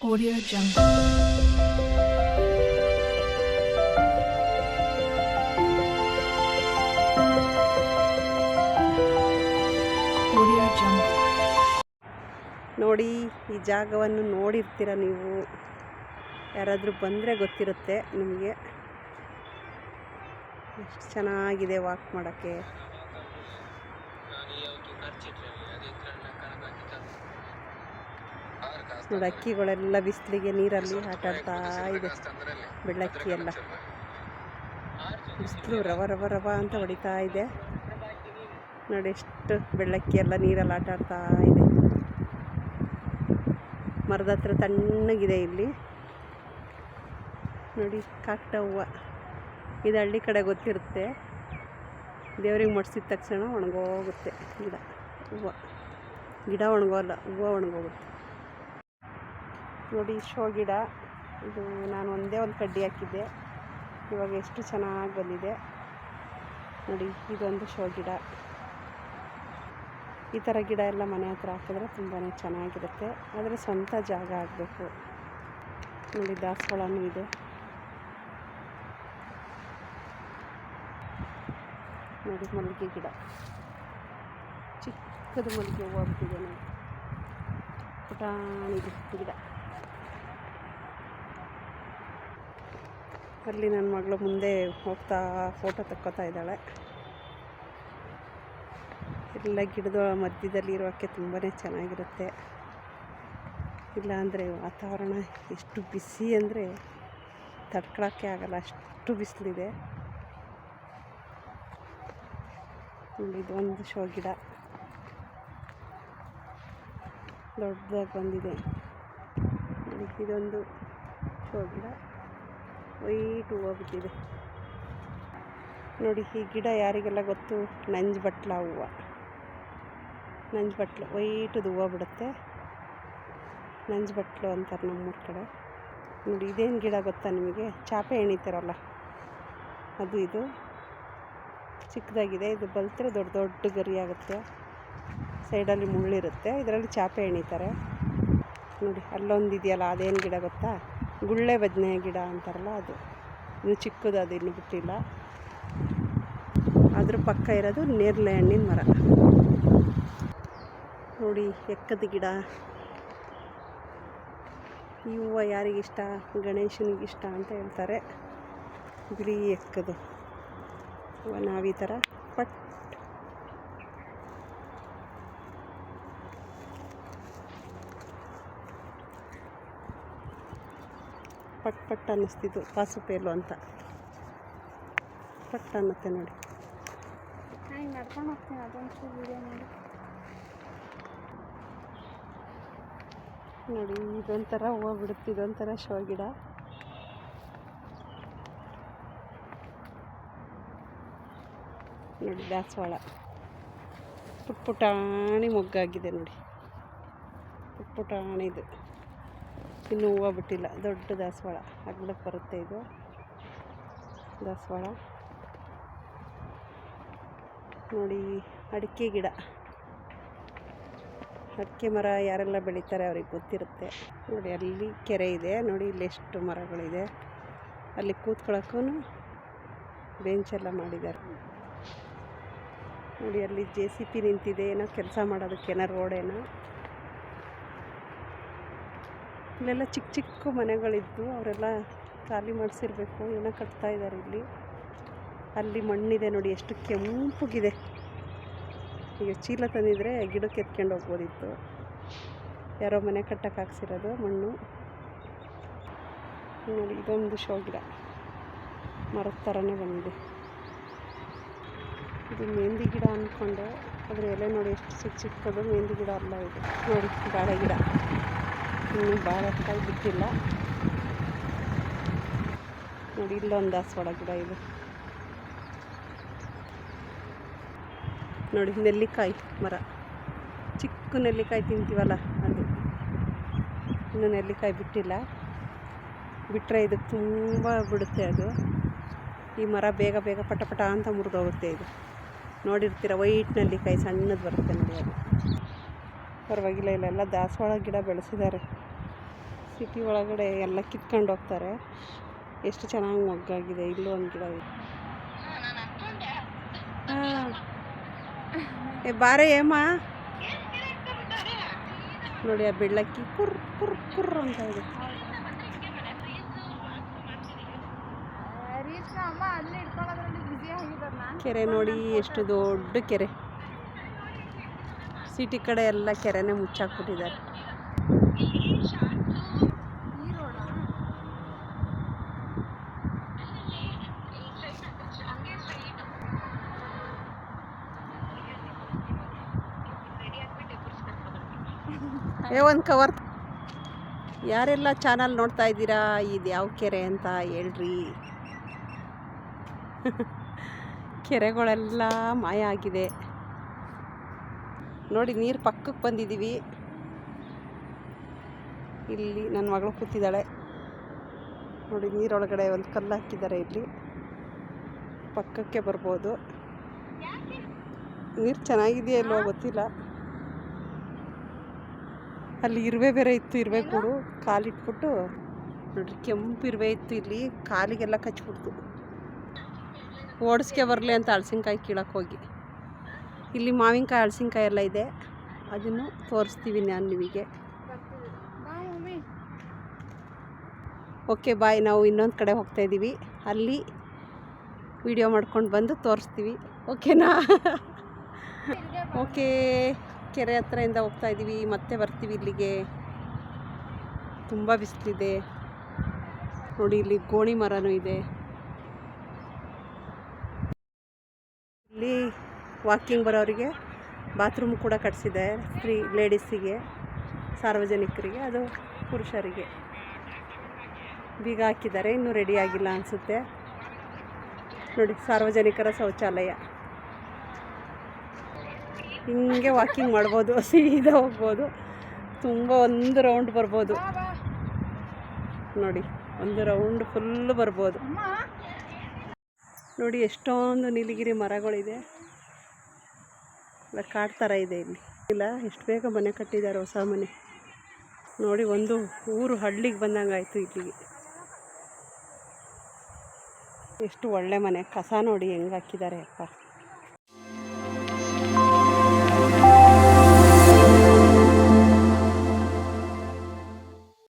Audio Jungle. Audio Jungle. ನೋಡಿ, ಈ ಜಾಗವನ್ನು ನೋಡಿರ್ತೀರ ನೀವು. ಯಾರಾದರೂ ಬಂದರೆ ಗೊತ್ತಿರುತ್ತೆ ನಿಮಗೆ. ಎಷ್ಟು ಚೆನ್ನಾಗಿದೆ ವಾಕ್ ಮಾಡೋಕ್ಕೆ. ನೋಡಿ, ಅಕ್ಕಿಗಳೆಲ್ಲ ಬಿಸಿಲಿಗೆ ನೀರಲ್ಲಿ ಆಟ ಆಡ್ತಾ ಇದೆ. ಬೆಳ್ಳಕ್ಕಿ ಎಲ್ಲ ಬಿಸಿಲು ರವ ರವ ರವ ಅಂತ ಹೊಡಿತಾ ಇದೆ. ನೋಡಿ, ಎಷ್ಟು ಬೆಳ್ಳಕ್ಕಿ ಎಲ್ಲ ನೀರಲ್ಲಿ ಆಟ ಆಡ್ತಾ ಇದೆ. ಮರದ ಹತ್ರ ತಣ್ಣಗಿದೆ ಇಲ್ಲಿ. ನೋಡಿ, ಕಾಕ್ಟ ಹೂವು. ಇದು ಹಳ್ಳಿ ಕಡೆ ಗೊತ್ತಿರುತ್ತೆ. ದೇವ್ರಿಗೆ ಮುಡ್ಸಿದ ತಕ್ಷಣ ಒಣಗೋಗುತ್ತೆ ಹೂವು. ಗಿಡ ಒಣಗೋಲ್ಲ, ಹೂವು ಒಣಗೋಗುತ್ತೆ. ನೋಡಿ, ಶೋ ಗಿಡ. ಇದು ನಾನು ಒಂದೇ ಒಂದು ಕಡ್ಡಿ ಹಾಕಿದ್ದೆ, ಇವಾಗ ಎಷ್ಟು ಚೆನ್ನಾಗಿ ಬಂದಿದೆ ನೋಡಿ. ಇದೊಂದು ಶೋ ಗಿಡ. ಈ ಥರ ಗಿಡ ಎಲ್ಲ ಮನೆ ಹತ್ರ ಹಾಕಿದ್ರೆ ತುಂಬಾ ಚೆನ್ನಾಗಿರುತ್ತೆ. ಆದರೆ ಸ್ವಂತ ಜಾಗ ಆಗಬೇಕು. ನೋಡಿ, ದಾಸವಾಳನೂ ಇದೆ. ನೋಡಿ, ಮಲ್ಲಿಗೆ ಗಿಡ, ಚಿಕ್ಕದು ಮಲ್ಲಿಗೆ ಹೂವು ಬಿಟ್ಟಿದೆ ನೋಡಿ. ಪುಟಾಣಿದು ಗಿಡ. ಅಲ್ಲಿ ನನ್ನ ಮಗಳು ಮುಂದೆ ಹೋಗ್ತಾ ಫೋಟೋ ತಕ್ಕೋತಾ ಇದ್ದಾಳೆ. ಎಲ್ಲ ಗಿಡದ ಮಧ್ಯದಲ್ಲಿ ಇರೋಕ್ಕೆ ತುಂಬಾ ಚೆನ್ನಾಗಿರುತ್ತೆ. ಇಲ್ಲಾಂದರೆ ವಾತಾವರಣ ಎಷ್ಟು ಬಿಸಿ ಅಂದರೆ ತಡ್ಕೊಳಕ್ಕೆ ಆಗಲ್ಲ, ಅಷ್ಟು ಬಿಸಿಲಿದೆ. ನೋಡಿ, ಇದೊಂದು ಶೋ ಗಿಡ ದೊಡ್ಡದಾಗಿ ಬಂದಿದೆ. ಇದೊಂದು ಶೋ ಗಿಡ, ವೈಟ್ ಹೂವು ಬಿಟ್ಟಿದೆ ನೋಡಿ. ಈ ಗಿಡ ಯಾರಿಗೆಲ್ಲ ಗೊತ್ತು? ನಂಜುಬಟ್ಲ ಹೂವು. ನಂಜುಬಟ್ಲು ವೈಟದು ಹೂವು ಬಿಡುತ್ತೆ. ನಂಜುಬಟ್ಲು ಅಂತಾರೆ ನಮ್ಮೂರ ಕಡೆ. ನೋಡಿ, ಇದೇನು ಗಿಡ ಗೊತ್ತಾ ನಿಮಗೆ? ಚಾಪೆ ಎಣಿತಾರಲ್ಲ ಅದು. ಇದು ಚಿಕ್ಕದಾಗಿದೆ. ಇದು ಬಲ್ತ್ರೆ ದೊಡ್ಡ ದೊಡ್ಡ ಗರಿ ಆಗುತ್ತೆ. ಸೈಡಲ್ಲಿ ಮುಳ್ಳಿರುತ್ತೆ. ಇದರಲ್ಲಿ ಚಾಪೆ ಎಣಿತಾರೆ ನೋಡಿ. ಅಲ್ಲೊಂದು ಇದೆಯಲ್ಲ, ಅದೇನು ಗಿಡ ಗೊತ್ತಾ? ಗುಳ್ಳೆ ಬದನೆ ಗಿಡ ಅಂತಾರಲ್ಲ ಅದು. ಇನ್ನು ಚಿಕ್ಕದು, ಅದು ಇನ್ನೂ ಬಿಟ್ಟಿಲ್ಲ. ಅದ್ರ ಪಕ್ಕ ಇರೋದು ನೇರಳೆ ಹಣ್ಣಿನ ಮರ ನೋಡಿ. ಎಕ್ಕದ ಗಿಡ. ಈ ಹೂವು ಯಾರಿಗಿಷ್ಟ? ಗಣೇಶನಿಗಿಷ್ಟ ಅಂತ ಹೇಳ್ತಾರೆ. ಬಿಳಿ ಎಕ್ಕದು ಹೂವು. ನಾವು ಈ ಥರ ಪಟ್ ಪಟ್ ಪಟ್ ಅನ್ನಿಸ್ತಿದ್ದು. ಪಾಸುಪೇಲು ಅಂತ ಪಟ್ ಅನ್ನುತ್ತೆ ನೋಡಿ. ನಡ್ಕೊಂಡು ಹೋಗ್ತೀನಿ, ಅದೊಂದು ವೀಡಿಯೋ ನೋಡಿ. ಇದೊಂಥರ ಹೂವು ಬಿಡುತ್ತೆ. ಇದೊಂಥರ ಶೋ ಗಿಡ. ನೋಡಿ, ದಾಸವಾಳ ಪುಟ್ಪುಟಾಣಿ ಮೊಗ್ಗಾಗಿದೆ ನೋಡಿ. ಪುಟ್ಪುಟಾಣಿದು ಇನ್ನೂ ಹೂವು ಬಿಟ್ಟಿಲ್ಲ. ದೊಡ್ಡ ದಾಸವಾಳ ಅಗ್ಲಕ್ಕೆ ಬರುತ್ತೆ ಇದು ದಾಸವಾಳ ನೋಡಿ. ಅಡಿಕೆ ಗಿಡ. ಅಡಿಕೆ ಮರ ಯಾರೆಲ್ಲ ಬೆಳೀತಾರೆ ಅವ್ರಿಗೆ ಗೊತ್ತಿರುತ್ತೆ ನೋಡಿ. ಅಲ್ಲಿ ಕೆರೆ ಇದೆ ನೋಡಿ. ಇಲ್ಲಿ ಎಷ್ಟು ಮರಗಳಿದೆ. ಅಲ್ಲಿ ಕೂತ್ಕೊಳ್ಳೋಕ್ಕೂ ಬೆಂಚೆಲ್ಲ ಮಾಡಿದ್ದಾರೆ ನೋಡಿ. ಅಲ್ಲಿ JCB ನಿಂತಿದೆ, ಏನೋ ಕೆಲಸ ಮಾಡೋದಕ್ಕೇನೋ ರೋಡೇನೋ. ಇಲ್ಲೆಲ್ಲ ಚಿಕ್ಕ ಚಿಕ್ಕ ಮನೆಗಳಿದ್ದು ಅವರೆಲ್ಲ ಖಾಲಿ ಮಾಡಿಸಿರ್ಬೇಕು, ಏನೋ ಕಟ್ತಾ ಇದ್ದಾರೆ ಇಲ್ಲಿ. ಅಲ್ಲಿ ಮಣ್ಣಿದೆ ನೋಡಿ, ಎಷ್ಟು ಕೆಂಪಗಿದೆ. ಈಗ ಚೀಲ ತಂದಿದ್ರೆ ಗಿಡಕ್ಕೆ ಎತ್ಕೊಂಡು ಹೋಗ್ಬೋದಿತ್ತು. ಯಾರೋ ಮನೆ ಕಟ್ಟಕ್ಕೆ ಹಾಕ್ಸಿರೋದು ಮಣ್ಣು ನೋಡಿ. ಇದೊಂದು ಶೋ ಗಿಡ, ಮರದ ಥರನೇ ಬಂದಿದೆ. ಇದು ಮೆಹಂದಿ ಗಿಡ ಅಂದ್ಕೊಂಡೆ, ಅದ್ರ ಎಲೆ ನೋಡಿ ಎಷ್ಟು ಚಿಕ್ಕ ಚಿಕ್ಕದು. ಮೆಹಂದಿ ಗಿಡ ಅಲ್ಲ ಇದು ನೋಡಿ. ಬಾಳೆ ಗಿಡ, ಇನ್ನೂ ಬಾಳೆಕಾಯಿ ಬಿಟ್ಟಿಲ್ಲ ನೋಡಿ. ಇಲ್ಲೊಂದು ದಾಸವಾಳ ಗಿಡ ಇದೆ ನೋಡಿ. ನೆಲ್ಲಿಕಾಯಿ ಮರ, ಚಿಕ್ಕ ನೆಲ್ಲಿಕಾಯಿ ತಿಂತೀವಲ್ಲ ಅದು. ಇನ್ನೂ ನೆಲ್ಲಿಕಾಯಿ ಬಿಟ್ಟಿಲ್ಲ. ಬಿಟ್ಟರೆ ಇದಕ್ಕೆ ತುಂಬ ಬಿಡುತ್ತೆ ಅದು. ಈ ಮರ ಬೇಗ ಬೇಗ ಪಟ ಪಟ ಅಂತ ಮುರಿದೋಗುತ್ತೆ. ಇದು ನೋಡಿರ್ತೀರ, ವೈಟ್ ನೆಲ್ಲಿಕಾಯಿ ಸಣ್ಣದು ಬರುತ್ತೆ ನೋಡಿ. ಅದು ಪರವಾಗಿಲ್ಲ. ಇಲ್ಲೆಲ್ಲ ದಾಸವಾಳ ಗಿಡ ಬೆಳೆಸಿದ್ದಾರೆ. ಸಿಟಿ ಒಳಗಡೆ ಎಲ್ಲ ಕಿತ್ಕೊಂಡು ಹೋಗ್ತಾರೆ. ಎಷ್ಟು ಚೆನ್ನಾಗಿ ಮೊಗ್ಗಾಗಿದೆ. ಇಲ್ಲೂ ಒಂದು ಗಿಡ ಇದೆ. ಹಾಂ ಏ ಬಾರೆ ಏಮ್ಮ ನೋಡಿ, ಆ ಬೆಳ್ಳಕ್ಕಿ ಕುರ್ ಕುರ್ ಕುರ್ ಅಂತ ಇದೆ. ಕೆರೆ ನೋಡಿ, ಎಷ್ಟು ದೊಡ್ಡ ಕೆರೆ. ಸಿಟಿ ಕಡೆ ಎಲ್ಲ ಕೆರೆನೇ ಮುಚ್ಚಾಕ್ಬಿಟ್ಟಿದ್ದಾರೆ. ಒಂದು ಕವರ್. ಯಾರೆಲ್ಲ ಚಾನಲ್ ನೋಡ್ತಾ ಇದ್ದೀರಾ, ಇದು ಯಾವ ಕೆರೆ ಅಂತ ಹೇಳ್ರಿ. ಕೆರೆಗಳೆಲ್ಲ ಮಾಯ ಆಗಿದೆ ನೋಡಿ. ನೀರು ಪಕ್ಕಕ್ಕೆ ಬಂದಿದ್ದೀವಿ. ಇಲ್ಲಿ ನನ್ನ ಮಗಳು ಕೂತಿದ್ದಾಳೆ ನೋಡಿ. ನೀರೊಳಗಡೆ ಒಂದು ಕಲ್ಲು ಹಾಕಿದ್ದಾರೆ. ಇಲ್ಲಿ ಪಕ್ಕಕ್ಕೆ ಬರ್ಬೋದು. ನೀರು ಚೆನ್ನಾಗಿದೆಯಾ ಇಲ್ವೋ ಗೊತ್ತಿಲ್ಲ. ಅಲ್ಲಿ ಇರುವೆ ಬೇರೆ ಇತ್ತು. ಇರುವೆ ಕೂಡು ಕಾಲಿಟ್ಬಿಟ್ಟು ನೋಡ್ರಿ, ಕೆಂಪು ಇರುವೆ ಇತ್ತು. ಇಲ್ಲಿ ಕಾಲಿಗೆಲ್ಲ ಕಚ್ಬಿಡ್ತು. ಓಡಿಸ್ಕೆ ಬರಲಿ ಅಂತ ಹಲಸಿನ್ಕಾಯಿ ಕೀಳಕ್ಕೆ ಹೋಗಿ. ಇಲ್ಲಿ ಮಾವಿನಕಾಯಿ, ಹಲಸಿನ್ಕಾಯಿ ಎಲ್ಲ ಇದೆ. ಅದನ್ನು ತೋರಿಸ್ತೀವಿ ನಾನು ನಿಮಗೆ. Okay bye. ನಾವು ಇನ್ನೊಂದು ಕಡೆ ಹೋಗ್ತಾಯಿದ್ದೀವಿ. ಅಲ್ಲಿ ವಿಡಿಯೋ ಮಾಡ್ಕೊಂಡು ಬಂದು ತೋರಿಸ್ತೀವಿ. ಓಕೆನಾ? ಓಕೆ. ಕೆರೆ ಹತ್ರದಿಂದ ಹೋಗ್ತಾಯಿದ್ದೀವಿ. ಮತ್ತೆ ಬರ್ತೀವಿ ಇಲ್ಲಿಗೆ. ತುಂಬ ಬಿಸಿಲಿದೆ ನೋಡಿ. ಇಲ್ಲಿ ಗೋಣಿ ಮರನೂ ಇದೆ. ಇಲ್ಲಿ ವಾಕಿಂಗ್ ಬರೋರಿಗೆ ಬಾತ್ರೂಮ್ ಕೂಡ ಕಟ್ಸಿದೆ. ಲೇಡೀಸಿಗೆ, ಸಾರ್ವಜನಿಕರಿಗೆ. ಅದು ಪುರುಷರಿಗೆ. ಬೀಗ ಹಾಕಿದ್ದಾರೆ. ಇನ್ನೂ ರೆಡಿ ಆಗಿಲ್ಲ ಅನಿಸುತ್ತೆ ನೋಡಿ. ಸಾರ್ವಜನಿಕರ ಶೌಚಾಲಯ. ಹಿಂಗೆ ವಾಕಿಂಗ್ ಮಾಡ್ಬೋದು. ಸೀದಾ ಹೋಗ್ಬೋದು. ತುಂಬ ಒಂದು ರೌಂಡ್ ಬರ್ಬೋದು ನೋಡಿ. ಒಂದು ರೌಂಡ್ ಫುಲ್ಲು ಬರ್ಬೋದು ನೋಡಿ. ಎಷ್ಟೊಂದು ನೀಲಗಿರಿ ಮರಗಳಿದೆ. ಕಾಡು ಥರ ಇದೆ ಇಲ್ಲಿ. ಇಲ್ಲ, ಎಷ್ಟು ಬೇಗ ಮನೆ ಕಟ್ಟಿದ್ದಾರೆ, ಹೊಸ ಮನೆ ನೋಡಿ. ಒಂದು ಊರು ಹಳ್ಳಿಗೆ ಬಂದಂಗೆ ಆಯಿತು ಇಲ್ಲಿಗೆ. ಎಷ್ಟು ಒಳ್ಳೆ ಮನೆ. ಕಸ ನೋಡಿ ಹೆಂಗೆ ಹಾಕಿದ್ದಾರೆ ಅಪ್ಪ.